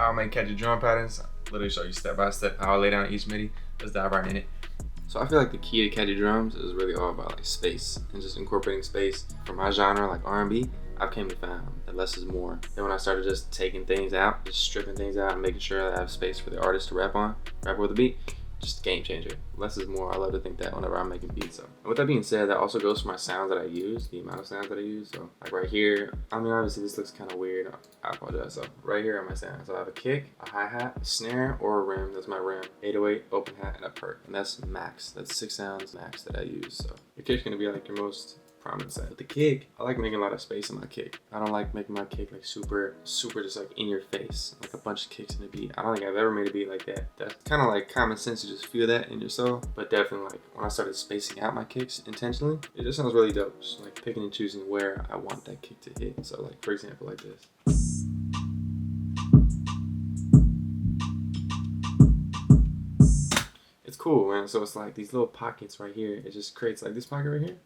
how I make catchy drum patterns. Literally show you step by step how I lay down each MIDI. Let's dive right in it. So I feel like the key to catchy drums is really all about like space and just incorporating space. For my genre, like R&B, I've came to find that less is more. Then when I started just taking things out, just stripping things out and making sure that I have space for the artist to rap with a beat, just game changer. Less is more. I love to think that whenever I'm making beats. So, and with that being said, that also goes for my sounds that I use, the amount of sounds that I use. So like right here, I mean obviously this looks kind of weird. I apologize. So right here are my sounds. So I have a kick, a hi-hat, a snare, or a rim. That's my rim. 808, open hat, and a perk. And that's max. That's 6 sounds max that I use. So your kick's gonna be like your most prominent side. With the kick, I like making a lot of space in my kick. I don't like making my kick like super just like in your face, like a bunch of kicks in a beat. I don't think I've ever made a beat like that. That's kind of like common sense, you just feel that in your soul. But definitely like when I started spacing out my kicks intentionally, it just sounds really dope. Just like picking and choosing where I want that kick to hit. So like for example like this. It's cool, man. So it's like these little pockets right here. It just creates like this pocket right here.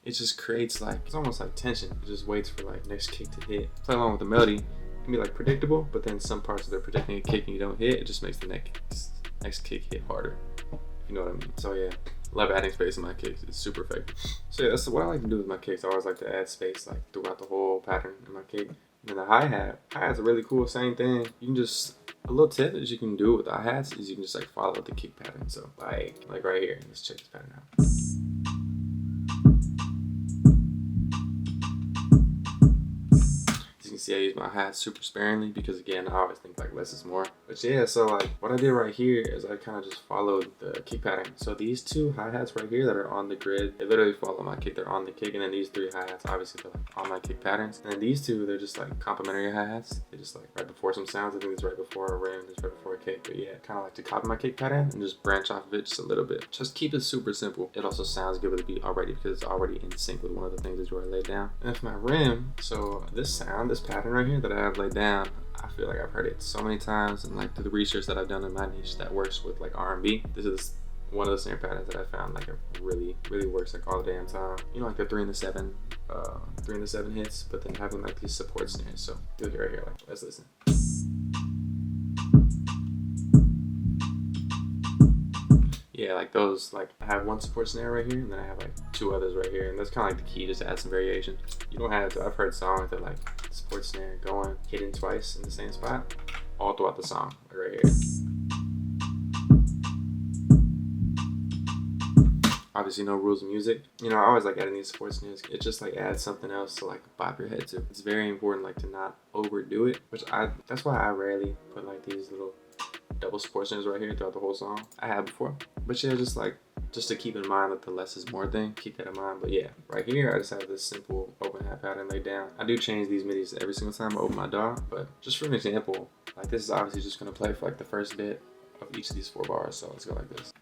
It just creates like, it's almost like tension. It just waits for like next kick to hit. Play along with the melody. It can be like predictable, but then some parts of they're predicting a kick and you don't hit, it just makes the next kick hit harder. If you know what I mean. So yeah, love adding space in my kicks. It's super effective. So yeah, that's what I like to do with my kicks. I always like to add space like throughout the whole pattern in my kick. And then the hi-hat. Hi-hat's a really cool, same thing. You can just, a little tip that you can do with the hi-hats is you can just like follow the kick pattern. So like right here, let's check this pattern out. See, I use my hats super sparingly because again, I always think like less is more. But yeah, so like what I did right here is I kind of just followed the kick pattern. So these 2 hi-hats right here that are on the grid, they literally follow my kick, they're on the kick. And then these 3 hi-hats, obviously they're like on my kick patterns. And then these 2, they're just like complementary hi-hats. They just like right before some sounds. I think it's right before a rim, it's right before a kick. But yeah, kind of like to copy my kick pattern and just branch off of it just a little bit. Just keep it super simple. It also sounds good with the beat already because it's already in sync with one of the things that you already laid down. And for my rim, so this sound, this pattern right here that I have laid down, I feel like I've heard it so many times, and like through the research that I've done in my niche that works with like R&B, this is one of the snare patterns that I found like it really works like all the damn time. You know, like the 3 and the 7 hits, but then having like these support snares. So you'll hear right here, like let's listen. Yeah, like those, like I have 1 support snare right here, and then I have like 2 others right here, and that's kind of like the key, just to add some variation. You don't have to. I've heard songs that like support snare going, hitting twice in the same spot, all throughout the song, like right here. Obviously, no rules of music. You know, I always like adding these support snares. It just like adds something else to like bop your head to. It's very important like to not overdo it, that's why I rarely put like these little double support snares right here throughout the whole song. I have before, but yeah, just to keep in mind that the less is more thing, keep that in mind. But yeah, right here I just have this simple open hat pattern laid down. I do change these midis every single time I open my DAW, but just for an example, like this is obviously just gonna play for like the first bit of each of these 4 bars. So let's go like this.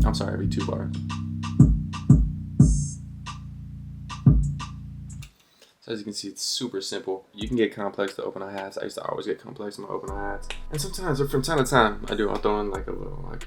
I'm sorry, every 2 bars. So as you can see, it's super simple. You can get complex to open hi-hats. I used to always get complex in my open hi-hats. And sometimes, or from time to time, I'll throw in like a little, like,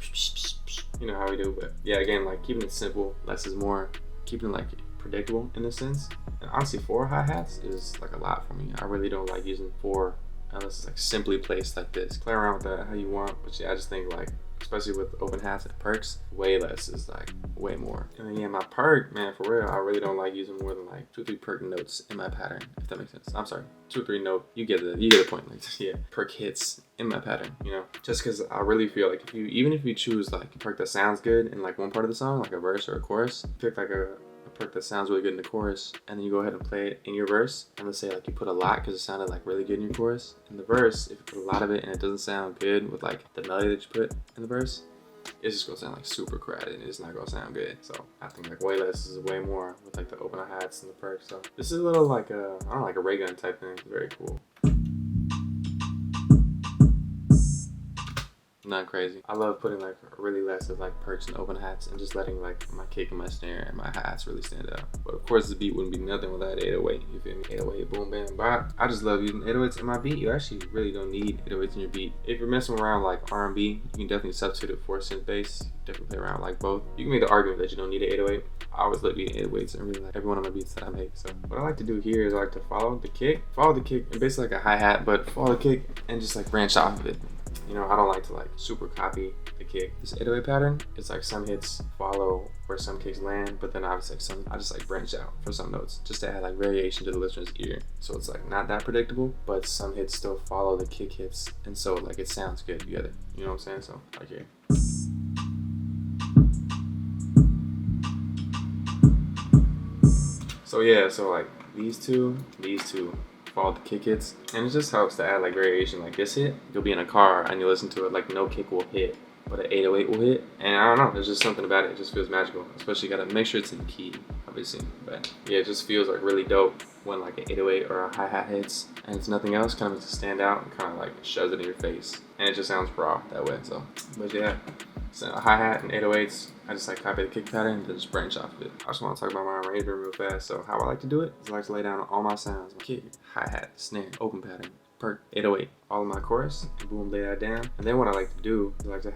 you know how we do. But yeah, again, like keeping it simple, less is more. Keeping it like predictable in a sense. And honestly, 4 hi-hats is like a lot for me. I really don't like using 4 unless it's like simply placed like this. Play around with that how you want. But yeah, I just think like, especially with open hats and perks, way less is like way more. And then yeah, my perk, man, for real, I really don't like using more than like 2 or 3 perk notes in my pattern, if that makes sense. I'm sorry, 2 or 3 note, you get the point. Like yeah, perk hits in my pattern, you know, just because I really feel like even if you choose like a perk that sounds good in like one part of the song, like a verse or a chorus, pick like a perk that sounds really good in the chorus, and then you go ahead and play it in your verse, and let's say like you put a lot because it sounded like really good in your chorus. In the verse, if you put a lot of it and it doesn't sound good with like the melody that you put in the verse, it's just gonna sound like super crowded and it's not gonna sound good. So I think like way less is way more with like the open hats and the perks. So this is a little like a, I don't know, like a ray gun type thing. Very cool. Not crazy. I love putting like really less of like perks and open hats and just letting like my kick and my snare and my hats really stand out. But of course the beat wouldn't be nothing without 808. You feel me? 808 boom bam bang, bop. I just love using 808s in my beat. You actually really don't need 808s in your beat. If you're messing around like R&B, you can definitely substitute it for a synth bass. Definitely play around like both. You can make the argument that you don't need an 808. I always love using 808s and really like every one of my beats that I make. So what I like to do here is I like to follow the kick and basically like a hi-hat, but follow the kick and just like branch off of it. You know, I don't like to like super copy the kick. This 808 pattern, it's like some hits follow where some kicks land, but then obviously like I just like branch out for some notes just to add like variation to the listener's ear. So it's like not that predictable, but some hits still follow the kick hits, and so like it sounds good together. You know what I'm saying? So like here. So yeah, so like these two follow the kick hits, and it just helps to add like variation. Like this hit, you'll be in a car and you listen to it, like no kick will hit, but an 808 will hit, and I don't know, there's just something about it. It just feels magical. Especially you gotta make sure it's in key, obviously. But yeah, it just feels like really dope when like an 808 or a hi-hat hits, and it's nothing else, kind of makes it stand out and kind of like shoves it in your face, and it just sounds raw that way. So, but yeah. So a hi-hat and 808s, I just like copy the kick pattern and then just branch off of it. I just want to talk about my arrangement real fast. So how I like to do it is I like to lay down all my sounds: kick, hi-hat, snare, open pattern, perk, 808, all of my chorus, and boom, lay that down. And then what I like to do is I like to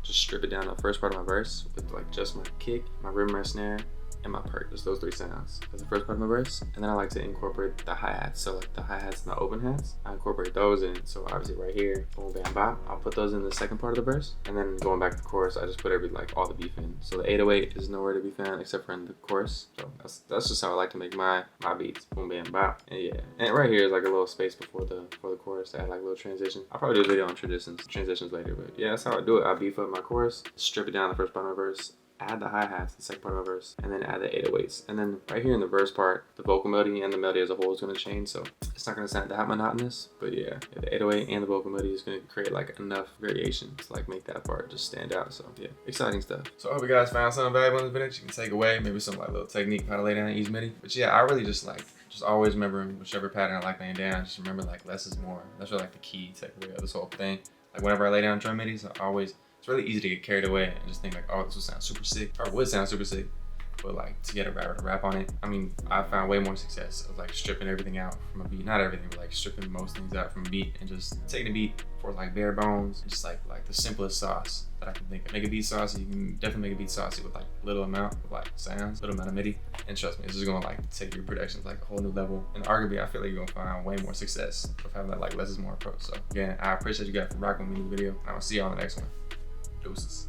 just strip it down to the first part of my verse with like just my kick, my rhythm, my snare, and my perk. Just those three sounds as the first part of my verse. And then I like to incorporate the hi-hats. So like the hi-hats and the open hats, I incorporate those in. So obviously right here, boom, bam, bop, I'll put those in the second part of the verse. And then going back to the chorus, I just put all the beef in. So the 808 is nowhere to be found except for in the chorus. So that's just how I like to make my beats. Boom, bam, bop. And yeah. And right here is like a little space before the chorus to add like a little transition. I'll probably do a video on transitions later, but yeah, that's how I do it. I beef up my chorus, strip it down the first part of my verse, add the hi-hats, the second part of my verse, and then add the 808s. And then right here in the verse part, the vocal melody and the melody as a whole is going to change, so it's not going to sound that monotonous. But yeah, the 808 and the vocal melody is going to create like enough variation to like make that part just stand out. So yeah, exciting stuff. So I hope you guys found something valuable in this video you can take away, maybe some like little technique how to lay down and use MIDI. But yeah, I really just always remember whichever pattern I like laying down, just remember like less is more. That's really like the key takeaway of this whole thing. Like whenever I lay down drum MIDIs, it's really easy to get carried away and just think like, oh, this would sound super sick, or would sound super sick. But like to get a rapper to rap on it, I mean, I found way more success of like stripping everything out from a beat. Not everything, but like stripping most things out from a beat and just taking a beat for like bare bones and just like the simplest sauce that I can think of. Make a beat saucy. You can definitely make a beat saucy with like little amount of like sounds, little amount of MIDI. And trust me, it's just gonna like take your productions like a whole new level. And arguably, I feel like you're gonna find way more success of having that like less is more approach. So again, I appreciate you guys for rocking with me in the video. And I'll see you on the next one. Deuces.